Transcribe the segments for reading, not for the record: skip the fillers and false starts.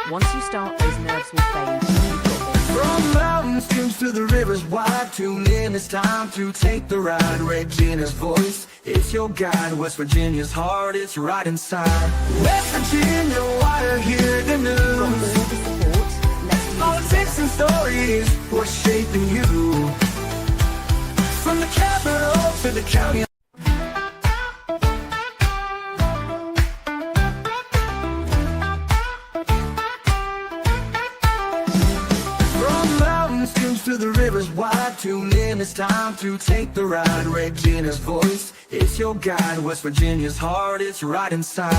Once you start, those nerves will fade. You've got this. From mountain streams to the rivers wide, tune in, it's time to take the ride. Regina's voice, it's your guide. West Virginia's heart, it's right inside. West Virginia, why hear the news? Politics and stories, what's shaping you? From the capital to the county. To the rivers wide, tune in, it's time to take the ride. Regina's voice, it's your guide. West Virginia's heart, it's right inside.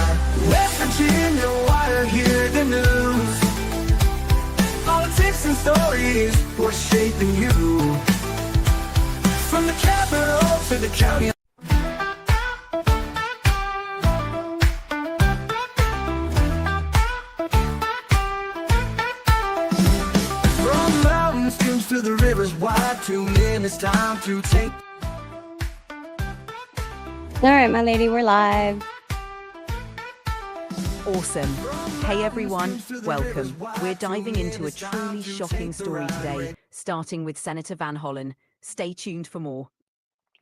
West Virginia, why hear the news? Politics and stories, what's shaping you? From the capital to the county. To the rivers wide, tune in, it's time to take. All right, my lady, we're live. Awesome. Hey everyone, welcome. We're diving into a truly shocking story today, starting with Senator Van Hollen. Stay tuned for more.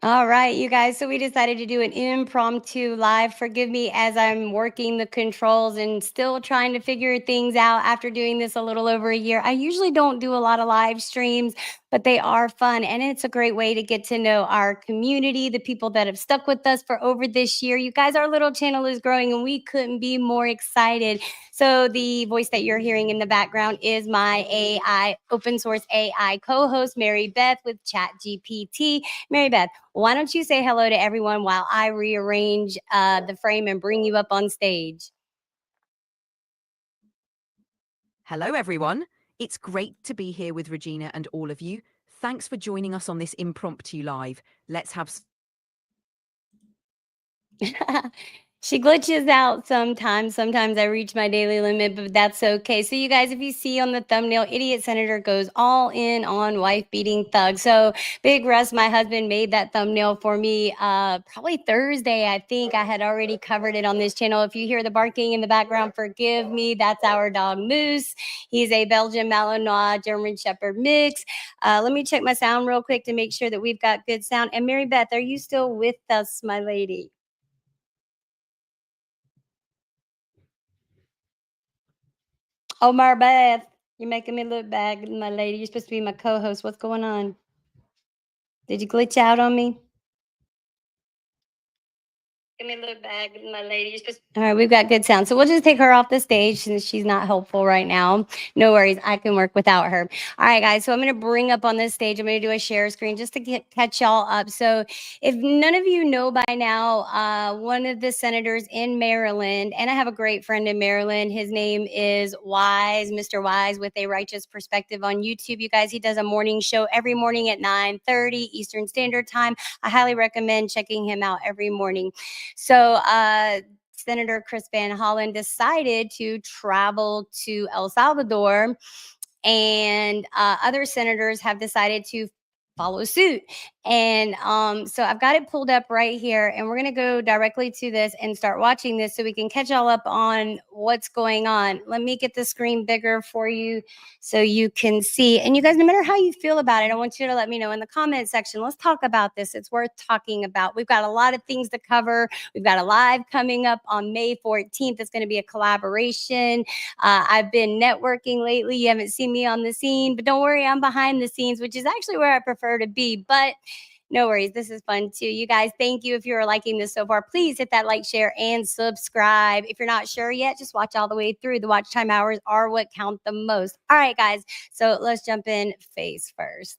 All right, you guys. So we decided to do an impromptu live. Forgive me as I'm working the controls and still trying to figure things out after doing this a little over a year. I usually don't do a lot of live streams, but they are fun. And it's a great way to get to know our community, the people that have stuck with us for over this year. You guys, our little channel is growing and we couldn't be more excited. So the voice that you're hearing in the background is my AI, open source AI co-host, Mary Beth with ChatGPT. Mary Beth, why don't you say hello to everyone while I rearrange the frame and bring you up on stage? Hello everyone. It's great to be here with Regina and all of you. Thanks for joining us on this impromptu live. Let's have She glitches out sometimes. Sometimes I reach my daily limit, but that's okay. So you guys, if you see on the thumbnail, Idiot Senator goes all in on wife-beating thug. So Big Russ, my husband, made that thumbnail for me probably Thursday. I think I had already covered it on this channel. If you hear the barking in the background, forgive me. That's our dog Moose. He's a Belgian Malinois German Shepherd mix. Let me check my sound real quick to make sure that we've got good sound. And Mary Beth, are you still with us, my lady? Oh, Marbeth, you're making me look bad, my lady. You're supposed to be my co-host. What's going on? Did you glitch out on me? Give me a little bag, my lady. You're supposed to... All right, we've got good sound. So we'll just take her off the stage since she's not helpful right now. No worries. I can work without her. All right, guys. So I'm going to bring up on this stage. I'm going to do a share screen just to catch y'all up. So if none of you know by now, one of the senators in Maryland, and I have a great friend in Maryland. His name is Wise, Mr. Wise with a Righteous Perspective on YouTube. You guys, he does a morning show every morning at 9:30 Eastern Standard Time. I highly recommend checking him out every morning. So Senator Chris Van Hollen decided to travel to El Salvador, and other senators have decided to follow suit. And so I've got it pulled up right here, and we're going to go directly to this and start watching this so we can catch all up on what's going on. Let me get the screen bigger for you so you can see. And you guys, no matter how you feel about it, I want you to let me know in the comment section. Let's talk about this. It's worth talking about. We've got a lot of things to cover. We've got a live coming up on May 14th. It's going to be a collaboration. I've been networking lately. You haven't seen me on the scene, but don't worry, I'm behind the scenes, which is actually where I prefer to be. But no worries. This is fun too. You guys, thank you. If you're liking this so far, please hit that like, share, and subscribe. If you're not sure yet, just watch all the way through. The watch time hours are what count the most. All right, guys. So let's jump in face first.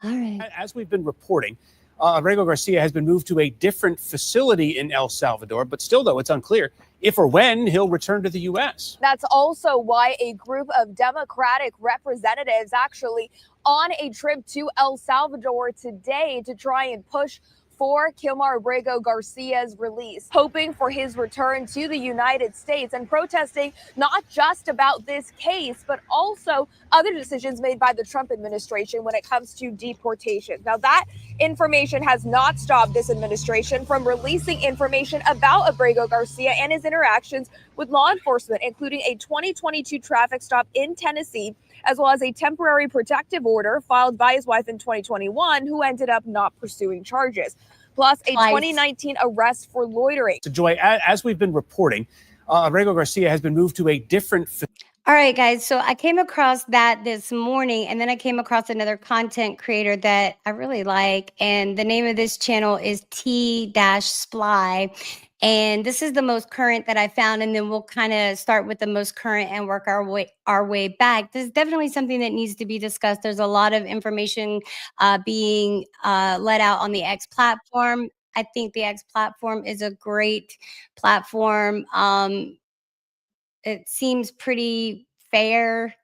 All right. As we've been reporting, Abrego Garcia has been moved to a different facility in El Salvador, but still, though, it's unclear if or when he'll return to the U.S. That's also why a group of Democratic representatives actually on a trip to El Salvador today to try and push for Kilmar Abrego Garcia's release, hoping for his return to the United States and protesting not just about this case, but also other decisions made by the Trump administration when it comes to deportation. Now, that Information has not stopped this administration from releasing information about Abrego Garcia and his interactions with law enforcement, including a 2022 traffic stop in Tennessee, as well as a temporary protective order filed by his wife in 2021, who ended up not pursuing charges, plus a 2019 arrest for loitering. So, Joy, as we've been reporting, Abrego Garcia has been moved to a different. All right, guys. So I came across that this morning, and then I came across another content creator that I really like. And the name of this channel is T-Sply. And this is the most current that I found. And then we'll kind of start with the most current and work our way back. This is definitely something that needs to be discussed. There's a lot of information being let out on the X platform. I think the X platform is a great platform. It seems pretty fair,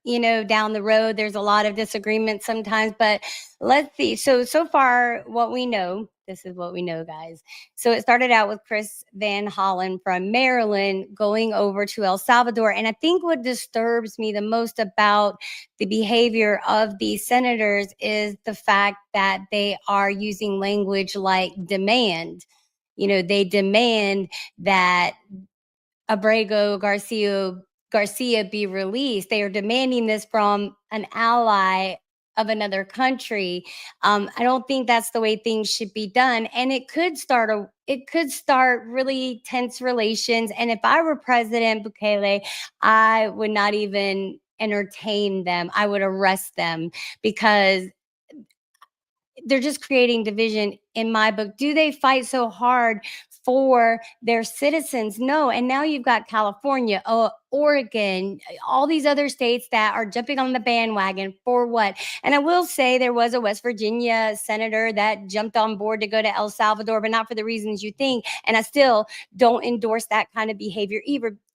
down the road. There's a lot of disagreements sometimes, but let's see. So far, what we know, this is what we know, guys. So it started out with Chris Van Hollen from Maryland going over to El Salvador. And I think what disturbs me the most about the behavior of these senators is the fact that they are using language like demand. They demand that Abrego Garcia be released. They are demanding this from an ally of another country. I don't think that's the way things should be done, and it could start really tense relations. And if I were President Bukele, I would not even entertain them. I would arrest them because they're just creating division in my book. Do they fight so hard for their citizens? No. And now you've got California, Oregon, all these other states that are jumping on the bandwagon for what? And I will say there was a West Virginia senator that jumped on board to go to El Salvador, but not for the reasons you think. And I still don't endorse that kind of behavior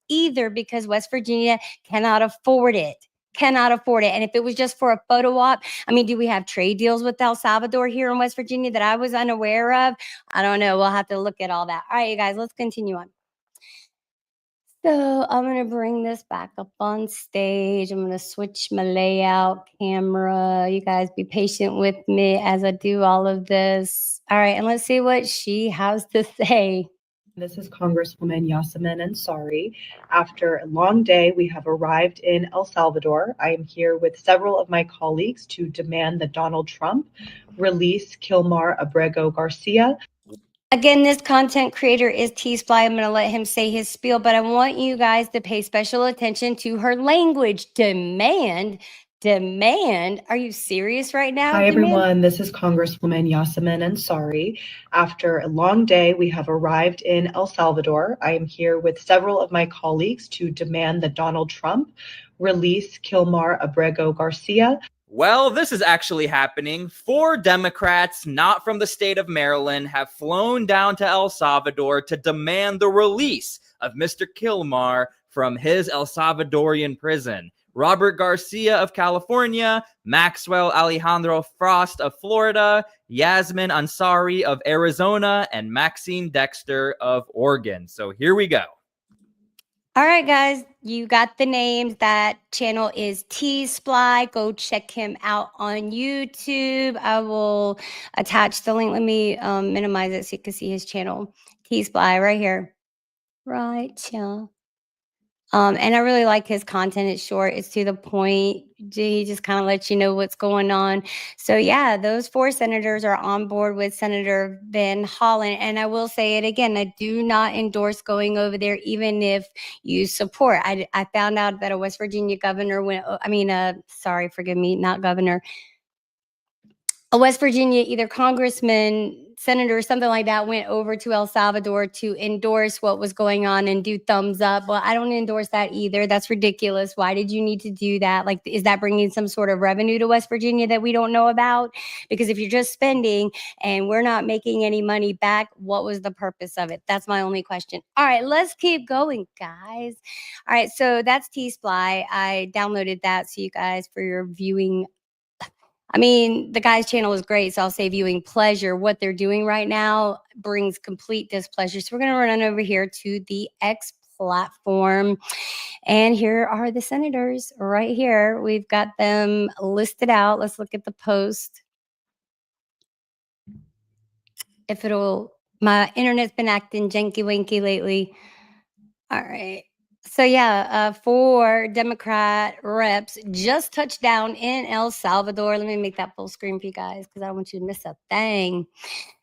either because West Virginia cannot afford it. And if it was just for a photo op, do we have trade deals with El Salvador here in West Virginia that I was unaware of? I don't know. We'll have to look at all that. All right, you guys, let's continue on. So I'm going to bring this back up on stage. I'm going to switch my layout camera. You guys be patient with me as I do all of this. All right, and let's see what she has to say. This is Congresswoman Yasamin Ansari. After a long day, we have arrived in El Salvador. I am here with several of my colleagues to demand that Donald Trump release Kilmar Abrego Garcia. Again, this content creator is T-Sply. I'm going to let him say his spiel, but I want you guys to pay special attention to her language. Demand. Are you serious right now? Hi, everyone. This is Congresswoman Yasamin Ansari. After a long day, we have arrived in El Salvador. I am here with several of my colleagues to demand that Donald Trump release Kilmar Abrego Garcia. Well, this is actually happening. 4 Democrats, not from the state of Maryland, have flown down to El Salvador to demand the release of Mr. Kilmar from his El Salvadorian prison. Robert Garcia of California, Maxwell Alejandro Frost of Florida, Yasmin Ansari of Arizona, and Maxine Dexter of Oregon. So here we go. All right, guys, you got the names. That channel is T-Sply. Go check him out on YouTube. I will attach the link. Let me minimize it so you can see his channel. T-Sply right here. Right here. And I really like his content. It's short, it's to the point. He just kind of lets you know what's going on. So yeah, those 4 senators are on board with Senator Van Hollen. And I will say it again, I do not endorse going over there, even if you support. I found out that a West Virginia governor went, forgive me, not governor. A West Virginia, either congressman, senator, something like that, went over to El Salvador to endorse what was going on and do thumbs up. Well, I don't endorse that either. That's ridiculous. Why did you need to do that? Like, is that bringing some sort of revenue to West Virginia that we don't know about? Because if you're just spending and we're not making any money back, what was the purpose of it? That's my only question. All right, let's keep going, guys. All right, so that's T-Sply. I downloaded that so you guys, for your viewing, the guy's channel is great, so I'll say viewing pleasure. What they're doing right now brings complete displeasure. So we're going to run over here to the X platform. And here are the senators right here. We've got them listed out. Let's look at the post. if it'll, my internet's been acting janky winky lately. All right. So yeah, 4 Democrat reps just touched down in El Salvador. Let me make that full screen for you guys because I don't want you to miss a thing.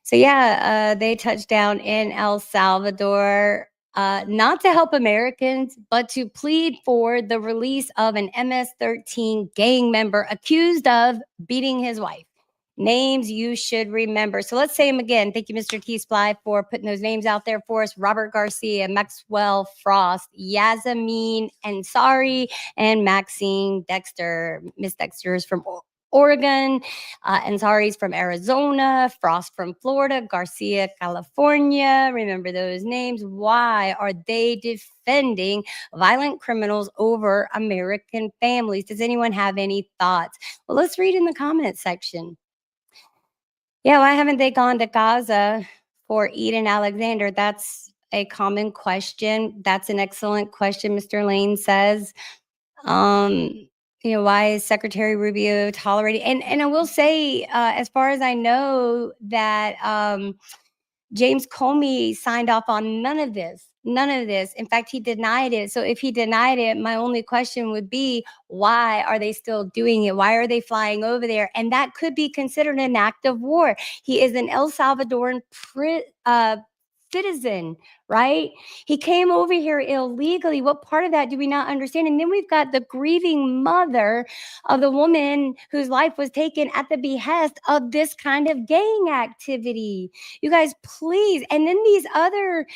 So yeah, they touched down in El Salvador, not to help Americans, but to plead for the release of an MS-13 gang member accused of beating his wife. Names you should remember. So let's say them again. Thank you, Mr. T. Sply, for putting those names out there for us. Robert Garcia, Maxwell Frost, Yasameen Ansari, and Maxine Dexter. Miss Dexter is from Oregon, Ansari's from Arizona, Frost from Florida, Garcia, California. Remember those names. Why are they defending violent criminals over American families? Does anyone have any thoughts? Well, let's read in the comment section. Yeah, why haven't they gone to Gaza for Eden Alexander? That's a common question. That's an excellent question, Mr. Lane says. Why is Secretary Rubio tolerating? And I will say, as far as I know, that James Comey signed off on none of this. None of this. In fact, he denied it. So if he denied it, my only question would be, why are they still doing it? Why are they flying over there? And that could be considered an act of war. He is an El Salvadoran citizen, right? He came over here illegally. What part of that do we not understand? And then we've got the grieving mother of the woman whose life was taken at the behest of this kind of gang activity. You guys, please. And then these other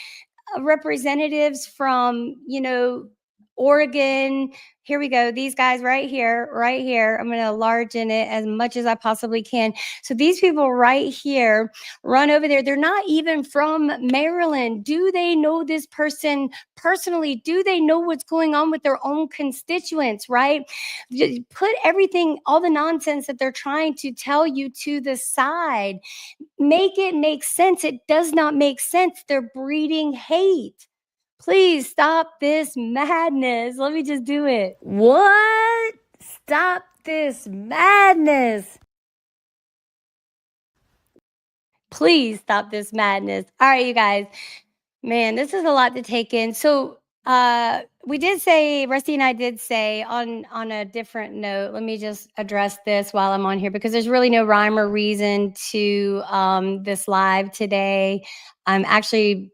representatives from, Oregon. Here we go. These guys right here. I'm going to largen it as much as I possibly can. So these people right here run over there. They're not even from Maryland. Do they know this person personally? Do they know what's going on with their own constituents, right? Just put everything, all the nonsense that they're trying to tell you to the side. Make it make sense. It does not make sense. They're breeding hate. Please stop this madness. Let me just do it. What? Stop this madness. Please stop this madness. All right, you guys. Man, this is a lot to take in. So we did say, Rusty and I did say on a different note, let me just address this while I'm on here because there's really no rhyme or reason to this live today. I'm actually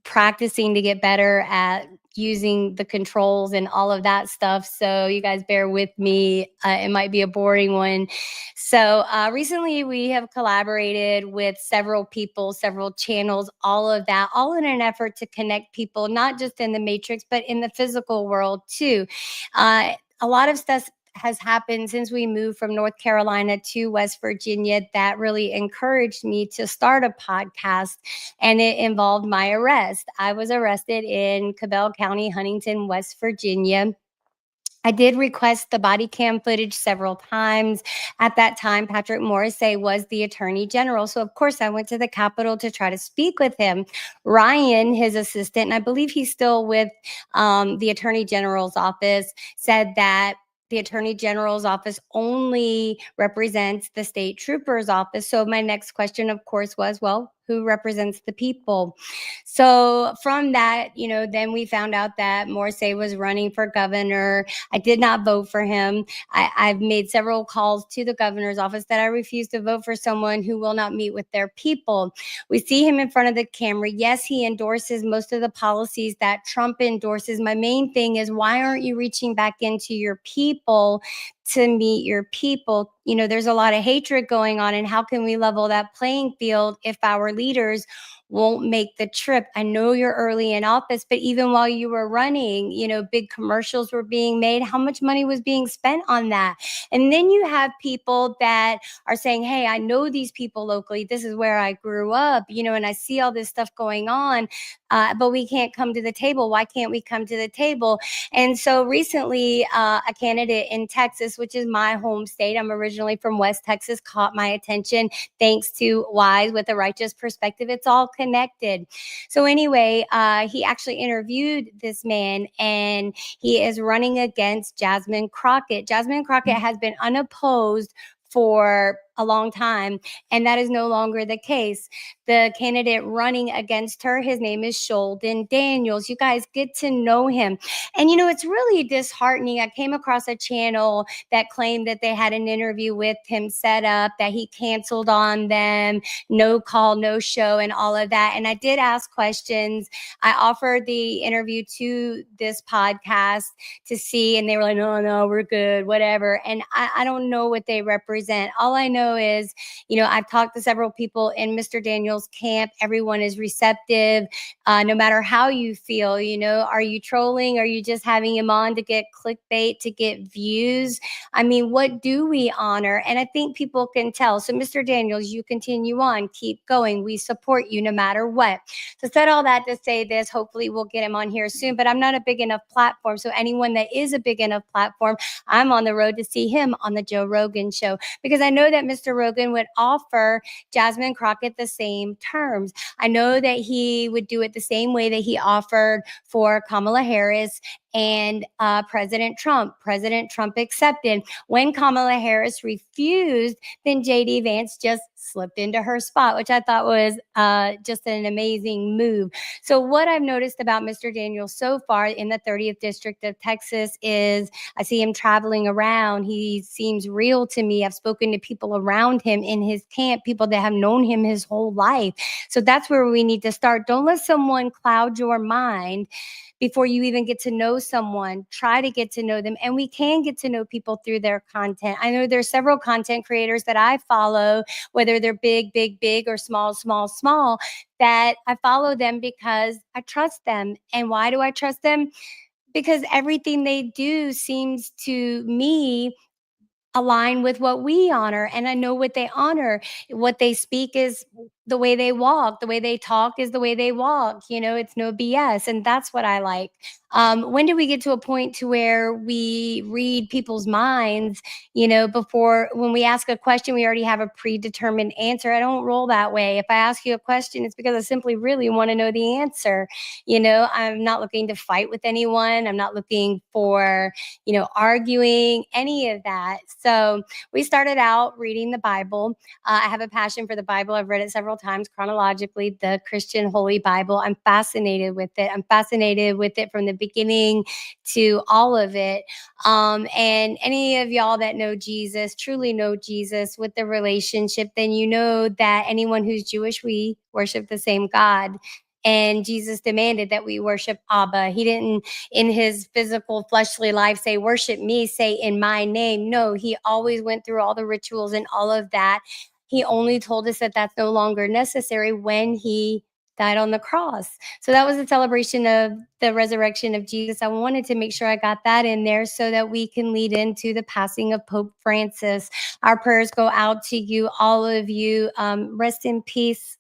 practicing to get better at using the controls and all of that stuff. So you guys bear with me. It might be a boring one. So recently we have collaborated with several people, several channels, all of that, all in an effort to connect people, not just in the matrix, but in the physical world too. A lot of stuff has happened since we moved from North Carolina to West Virginia that really encouraged me to start a podcast, and it involved my arrest. I was arrested in Cabell County, Huntington, West Virginia. I did request the body cam footage several times. At that time, Patrick Morrissey was the attorney general. So, of course, I went to the Capitol to try to speak with him. Ryan, his assistant, and I believe he's still with the attorney general's office, said that the attorney general's office only represents the state trooper's office. So my next question, of course, was, well, who represents the people? So from that, then we found out that Morrissey was running for governor. I did not vote for him. I've made several calls to the governor's office that I refuse to vote for someone who will not meet with their people. We see him in front of the camera. Yes, he endorses most of the policies that Trump endorses. My main thing is, why aren't you reaching back into your people to meet your people? There's a lot of hatred going on, and how can we level that playing field if our leaders won't make the trip? I know you're early in office, but even while you were running, big commercials were being made. How much money was being spent on that? And then you have people that are saying, hey, I know these people locally. This is where I grew up, and I see all this stuff going on, but we can't come to the table. Why can't we come to the table? And so recently, a candidate in Texas, which is my home state, I'm originally from West Texas, caught my attention thanks to Wise with a Righteous Perspective. It's all connected. So anyway, he actually interviewed this man, and he is running against Jasmine Crockett. Jasmine Crockett has been unopposed for a long time, and that is no longer the case. The candidate running against her, his name is Sheldon Daniels. You guys get to know him. And it's really disheartening. I came across a channel that claimed that they had an interview with him set up, that he canceled on them, no call, no show, and all of that. And I did ask questions. I offered the interview to this podcast to see, and they were like, no, we're good, whatever. And I don't know what they represent. All I know is, I've talked to several people in Mr. Daniels' camp. Everyone is receptive, no matter how you feel. Are you trolling? Are you just having him on to get clickbait, to get views? I mean, what do we honor? And I think people can tell. So, Mr. Daniels, you continue on, keep going. We support you no matter what. So, said all that to say this. Hopefully, we'll get him on here soon. But I'm not a big enough platform. So, anyone that is a big enough platform, I'm on the road to see him on the Joe Rogan show, because I know that Mr. Rogan would offer Jasmine Crockett the same terms. I know that he would do it the same way that he offered for Kamala Harris and President Trump. President Trump accepted. When Kamala Harris refused, then J.D. Vance just slipped into her spot, which I thought was just an amazing move. So what I've noticed about Mr. Daniels so far in the 30th District of Texas is I see him traveling around. He seems real to me. I've spoken to people around him in his camp, people that have known him his whole life. So that's where we need to start. Don't let someone cloud your mind before you even get to know someone. Try to get to know them. And we can get to know people through their content. I know there's several content creators that I follow, whether they're big, or small, that I follow them because I trust them. And why do I trust them? Because everything they do seems to me align with what we honor. And I know what they honor. What they speak is the way they walk. The way they talk is the way they walk. It's no BS. And that's what I like. When do we get to a point to where we read people's minds, before, when we ask a question, we already have a predetermined answer? I don't roll that way. If I ask you a question, it's because I simply really want to know the answer. I'm not looking to fight with anyone. I'm not looking for, arguing, any of that. So we started out reading the Bible. I have a passion for the Bible. I've read it several times chronologically, the Christian Holy Bible. I'm fascinated with it. I'm fascinated with it from the beginning to all of it. And any of y'all that know Jesus, truly know Jesus with the relationship, then you know that anyone who's Jewish, we worship the same God. And Jesus demanded that we worship Abba. He didn't, in his physical fleshly life, say, worship me, say in my name. No, he always went through all the rituals and all of that. He only told us that that's no longer necessary when he died on the cross. So that was a celebration of the resurrection of Jesus. I wanted to make sure I got that in there so that we can lead into the passing of Pope Francis. Our prayers go out to you, all of you. Rest in peace.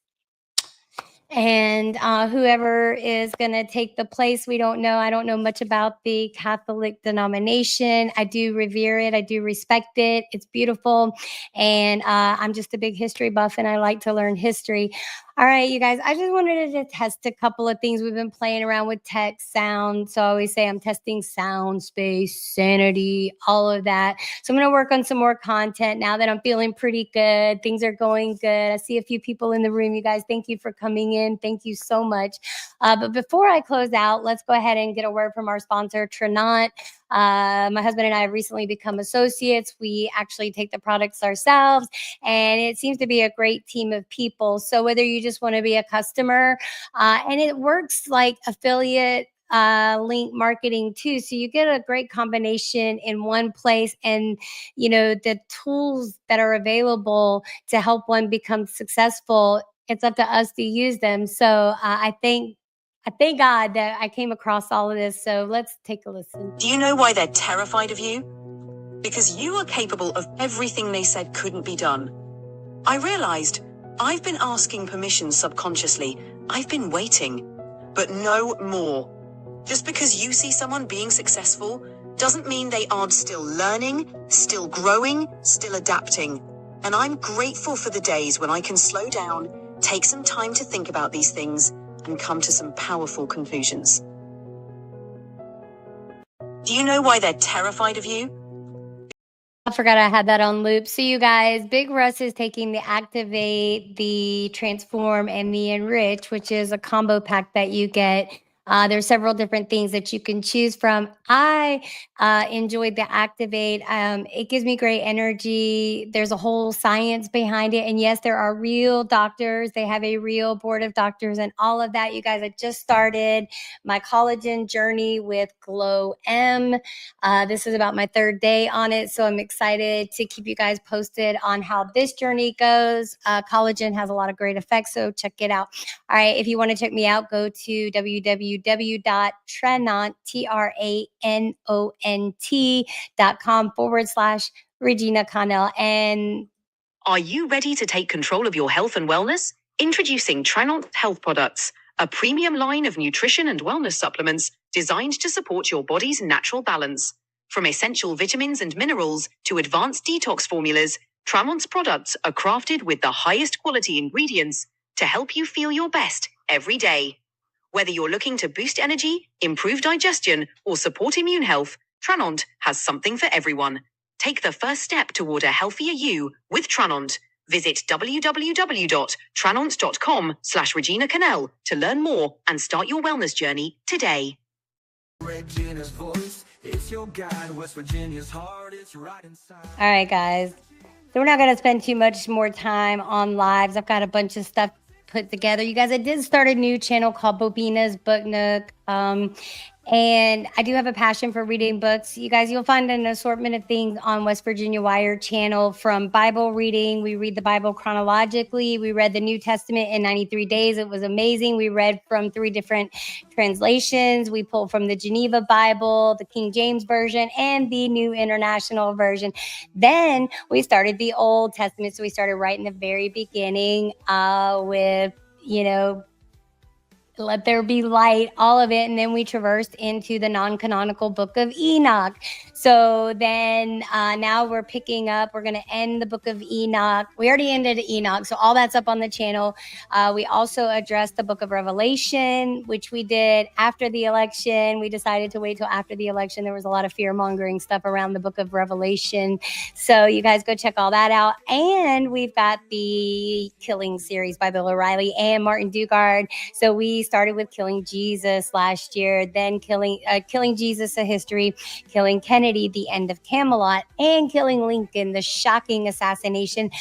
And whoever is going to take the place, we don't know. I don't know much about the Catholic denomination. I do revere it. I do respect it. It's beautiful. And I'm just a big history buff, and I like to learn history. All right, you guys, I just wanted to test a couple of things. We've been playing around with text, sound. So I always say I'm testing sound, space, sanity, all of that. So I'm going to work on some more content now that I'm feeling pretty good. Things are going good. I see a few people in the room. You guys, thank you for coming in. Thank you so much. But before I close out, let's go ahead and get a word from our sponsor, Trinant. My husband and I have recently become associates. We actually take the products ourselves, and it seems to be a great team of people. So whether you just want to be a customer, and it works like affiliate link marketing too. So you get a great combination in one place, and the tools that are available to help one become successful, it's up to us to use them. So I thank God that I came across all of this. So let's take a listen. Do you know why they're terrified of you? Because you are capable of everything they said couldn't be done. I realized I've been asking permission subconsciously. I've been waiting, but no more. Just because you see someone being successful doesn't mean they aren't still learning, still growing, still adapting. And I'm grateful for the days when I can slow down, take some time to think about these things, and come to some powerful conclusions. Do you know why they're terrified of you? I forgot I had that on loop. So you guys, Big Russ is taking the Activate, the Transform, and the Enrich, which is a combo pack that you get. There's several different things that you can choose from. I enjoyed the Activate. It gives me great energy. There's a whole science behind it. And yes, there are real doctors. They have a real board of doctors and all of that. You guys, I just started my collagen journey with Glow M. This is about my 3rd day on it, so I'm excited to keep you guys posted on how this journey goes. Collagen has a lot of great effects, so check it out. All right, if you want to check me out, go to www.tranont, tranont.com/Regina Connell. And Are you ready to take control of your health and wellness? Introducing Tranont Health Products, a premium line of nutrition and wellness supplements designed to support your body's natural balance. From essential vitamins and minerals to advanced detox formulas, Tramont's products are crafted with the highest quality ingredients to help you feel your best every day. Whether you're looking to boost energy, improve digestion, or support immune health, Tranont has something for everyone. Take the first step toward a healthier you with Tranont. Visit www.tranont.com/Regina Cannell to learn more and start your wellness journey today. Regina's voice, it's your guide, West Virginia's heart, it's right inside. all right, guys. So we're not going to spend too much more time on lives. I've got a bunch of stuff put together. You guys, I did start a new channel called Bobina's Book Nook. And I do have a passion for reading books. You guys, you'll find an assortment of things on West Virginia Wire channel, from Bible reading. We read the Bible chronologically. We read the New Testament in 93 days. It was amazing. We read from 3 different translations. We pulled from the Geneva Bible, the King James Version, and the New International Version. Then we started the Old Testament. So we started right in the very beginning with, let there be light, all of it. And then we traversed into the non-canonical book of Enoch. So then now we're picking up, we're going to end the book of Enoch. We already ended Enoch, so all that's up on the channel. We also addressed the book of Revelation, which we did after the election. We decided to wait till after the election. There was a lot of fear-mongering stuff around the book of Revelation. So you guys go check all that out. And we've got the Killing series by Bill O'Reilly and Martin Dugard. So we started with Killing Jesus last year, then Killing Jesus, a History, Killing Kennedy, The End of Camelot, and Killing Lincoln, the shocking assassination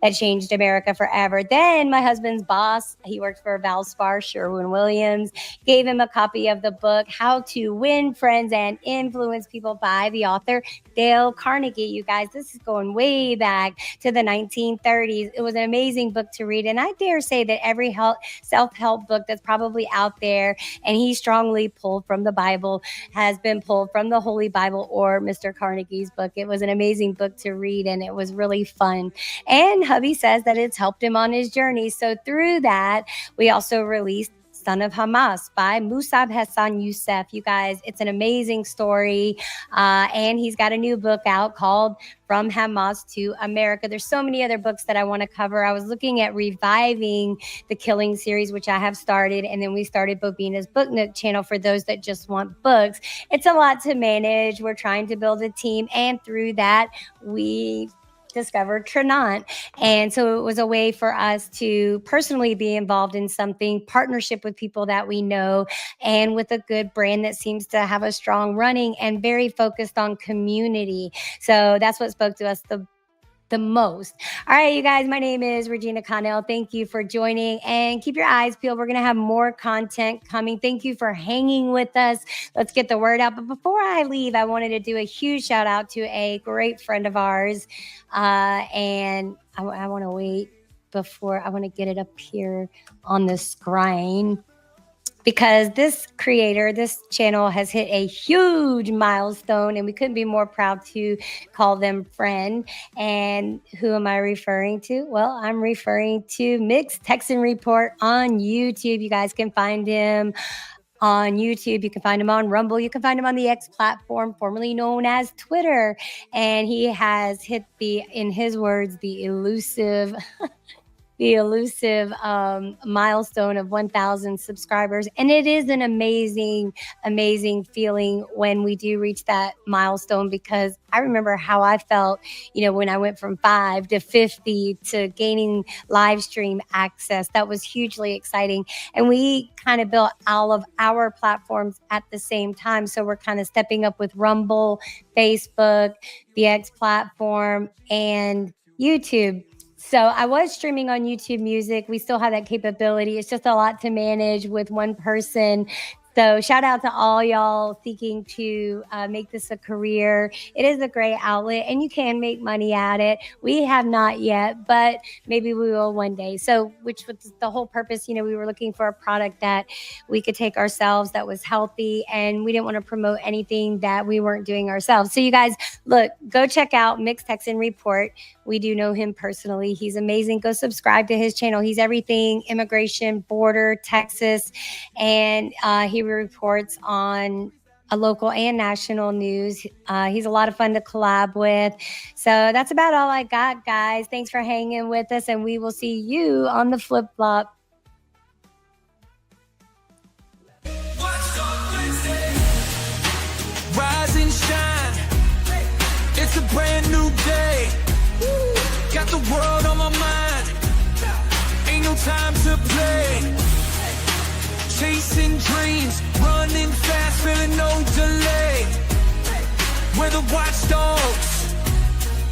that changed America forever. Then my husband's boss, he worked for Valspar, Sherwin-Williams, gave him a copy of the book, How to Win Friends and Influence People, by the author Dale Carnegie. You guys, this is going way back to the 1930s. It was an amazing book to read. And I dare say that every self-help book that's probably out there, and he strongly pulled from the Bible, has been pulled from the Holy Bible or Mr. Carnegie's book. It was an amazing book to read, and it was really fun. And hubby says that it's helped him on his journey. So through that, we also released Son of Hamas by Musab Hassan Youssef. You guys, it's an amazing story. And he's got a new book out called From Hamas to America. There's so many other books that I want to cover. I was looking at reviving the Killing series, which I have started. And then we started Bobina's Book Nook channel for those that just want books. It's a lot to manage. We're trying to build a team. And through that, we discovered Tranont. And so it was a way for us to personally be involved in something, partnership with people that we know, and with a good brand that seems to have a strong running and very focused on community. So that's what spoke to us the most. All right, you guys, my name is Regina Connell. Thank you for joining, and keep your eyes peeled. We're going to have more content coming. Thank you for hanging with us. Let's get the word out. But before I leave, I wanted to do a huge shout out to a great friend of ours. And I want to wait before I want to get it up here on the screen, because this creator, this channel has hit a huge milestone, and we couldn't be more proud to call them friend. And who am I referring to? Well, I'm referring to Mixed Texan Report on YouTube. You guys can find him on YouTube. You can find him on Rumble. You can find him on the X platform, formerly known as Twitter. And he has hit in his words, the elusive the elusive milestone of 1,000 subscribers. And it is an amazing, amazing feeling when we do reach that milestone, because I remember how I felt, when I went from 5 to 50 to gaining live stream access. That was hugely exciting. And we kind of built all of our platforms at the same time. So we're kind of stepping up with Rumble, Facebook, the X platform, and YouTube. So I was streaming on YouTube Music. We still have that capability. It's just a lot to manage with one person. So shout out to all y'all seeking to make this a career. It is a great outlet and you can make money at it. We have not yet, but maybe we will one day. So which was the whole purpose, we were looking for a product that we could take ourselves, that was healthy, and we didn't want to promote anything that we weren't doing ourselves. So you guys, look, go check out Mixed Texan Report. We do know him personally. He's amazing. Go subscribe to his channel. He's everything immigration, border, Texas, and he reports on a local and national news. He's a lot of fun to collab with. So that's about all I got, guys. Thanks for hanging with us, and we will see you on the flip flop. Rise and shine. It's a brand new day. Got the world on my mind. Ain't no time to play. Chasing dreams, running fast, feeling no delay. We're the watchdogs,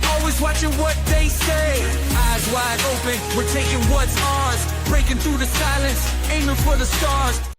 always watching what they say. Eyes wide open, we're taking what's ours. Breaking through the silence, aiming for the stars.